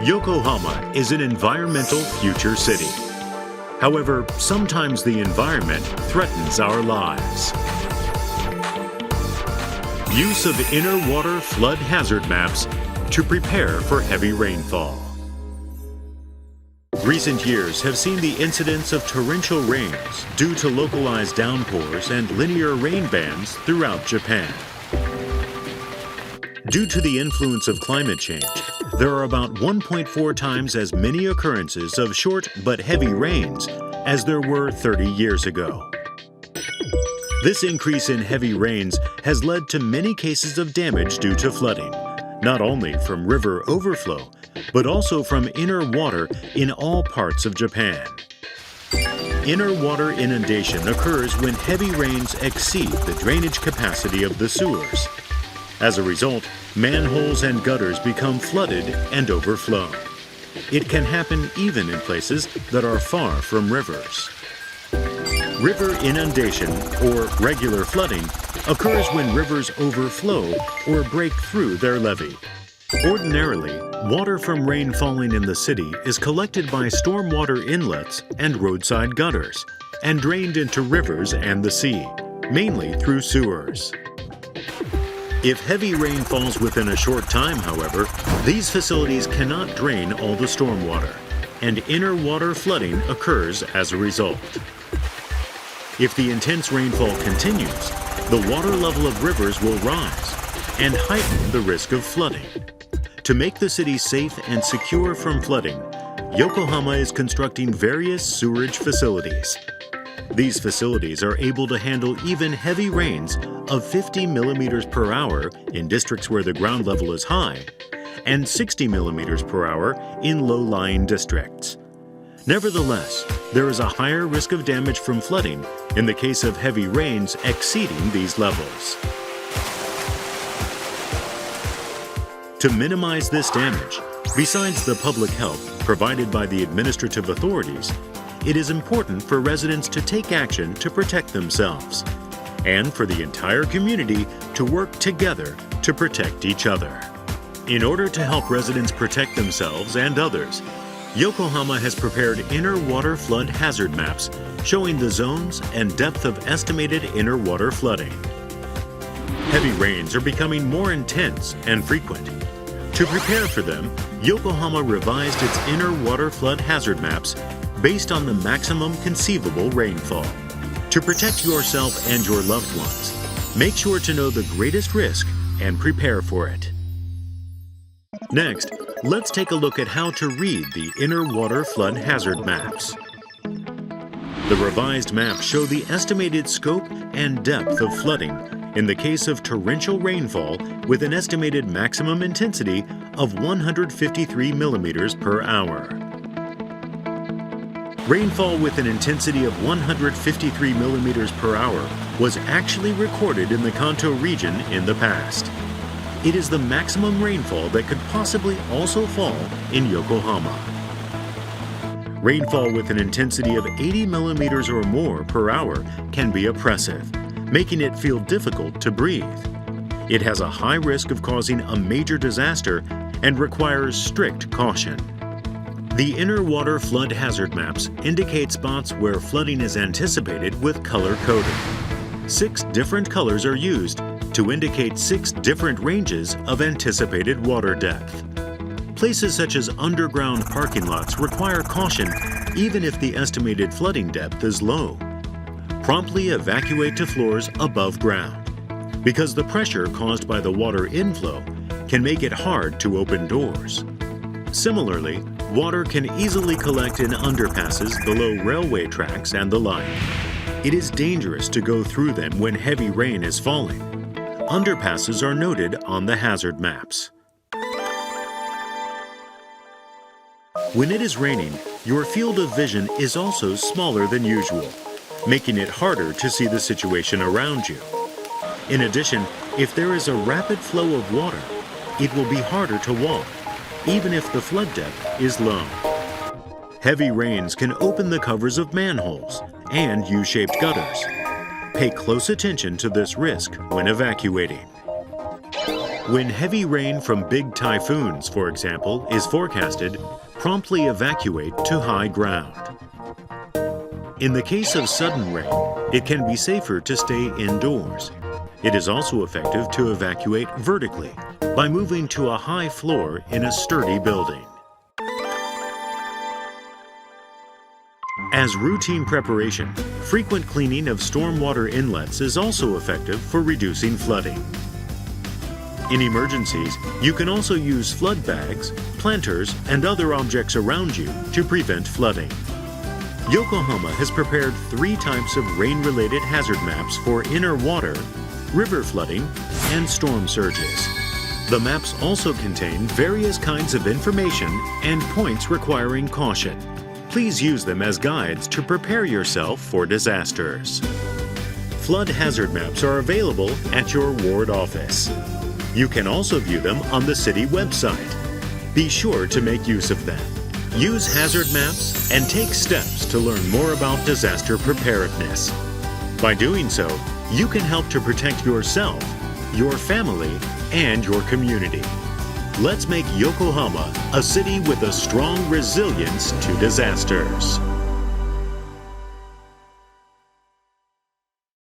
Yokohama is an environmental future city. However, sometimes the environment threatens our lives. Use of inner water flood hazard maps to prepare for heavy rainfall. Recent years have seen the incidence of torrential rains due to localized downpours and linear rain bands throughout Japan. Due to the influence of climate change, there are about 1.4 times as many occurrences of short but heavy rains as there were 30 years ago. This increase in heavy rains has led to many cases of damage due to flooding, not only from river overflow, but also from inner water in all parts of Japan. Inner water inundation occurs when heavy rains exceed the drainage capacity of the sewers. As a result, manholes and gutters become flooded and overflow. It can happen even in places that are far from rivers. River inundation, or regular flooding, occurs when rivers overflow or break through their levee. Ordinarily, water from rain falling in the city is collected by stormwater inlets and roadside gutters and drained into rivers and the sea, mainly through sewers. If heavy rain falls within a short time, however, these facilities cannot drain all the stormwater, and inner water flooding occurs as a result. If the intense rainfall continues, the water level of rivers will rise and heighten the risk of flooding. To make the city safe and secure from flooding, Yokohama is constructing various sewerage facilities. These facilities are able to handle even heavy rains of 50 millimeters per hour in districts where the ground level is high and 60 millimeters per hour in low-lying districts. Nevertheless, there is a higher risk of damage from flooding in the case of heavy rains exceeding these levels. To minimize this damage, besides the public help provided by the administrative authorities, it is important for residents to take action to protect themselves, and for the entire community to work together to protect each other. In order to help residents protect themselves and others, Yokohama has prepared inner water flood hazard maps showing the zones and depth of estimated inner water flooding. Heavy rains are becoming more intense and frequent. To prepare for them, Yokohama revised its inner water flood hazard maps based on the maximum conceivable rainfall. To protect yourself and your loved ones, make sure to know the greatest risk and prepare for it. Next, let's take a look at how to read the inner water flood hazard maps. The revised maps show the estimated scope and depth of flooding in the case of torrential rainfall with an estimated maximum intensity of 153 millimeters per hour. Rainfall with an intensity of 153 millimeters per hour was actually recorded in the Kanto region in the past. It is the maximum rainfall that could possibly also fall in Yokohama. Rainfall with an intensity of 80 millimeters or more per hour can be oppressive, making it feel difficult to breathe. It has a high risk of causing a major disaster and requires strict caution. The inner water flood hazard maps indicate spots where flooding is anticipated with color coding. 6 different colors are used to indicate 6 different ranges of anticipated water depth. Places such as underground parking lots require caution even if the estimated flooding depth is low. Promptly evacuate to floors above ground, because the pressure caused by the water inflow can make it hard to open doors. Similarly, water can easily collect in underpasses below railway tracks and the like. It is dangerous to go through them when heavy rain is falling. Underpasses are noted on the hazard maps. When it is raining, your field of vision is also smaller than usual, making it harder to see the situation around you. In addition, if there is a rapid flow of water, it will be harder to walk, even if the flood depth is low. Heavy rains can open the covers of manholes and U-shaped gutters. Pay close attention to this risk when evacuating. When heavy rain from big typhoons, for example, is forecasted, promptly evacuate to high ground. In the case of sudden rain, it can be safer to stay indoors. It is also effective to evacuate vertically by moving to a high floor in a sturdy building. As routine preparation, frequent cleaning of stormwater inlets is also effective for reducing flooding. In emergencies, you can also use flood bags, planters, and other objects around you to prevent flooding. Yokohama has prepared 3 types of rain-related hazard maps for inner water, river flooding, and storm surges. The maps also contain various kinds of information and points requiring caution. Please use them as guides to prepare yourself for disasters. Flood hazard maps are available at your ward office. You can also view them on the city website. Be sure to make use of them. Use hazard maps and take steps to learn more about disaster preparedness. By doing so, you can help to protect yourself, your family, and your community. Let's make Yokohama a city with a strong resilience to disasters.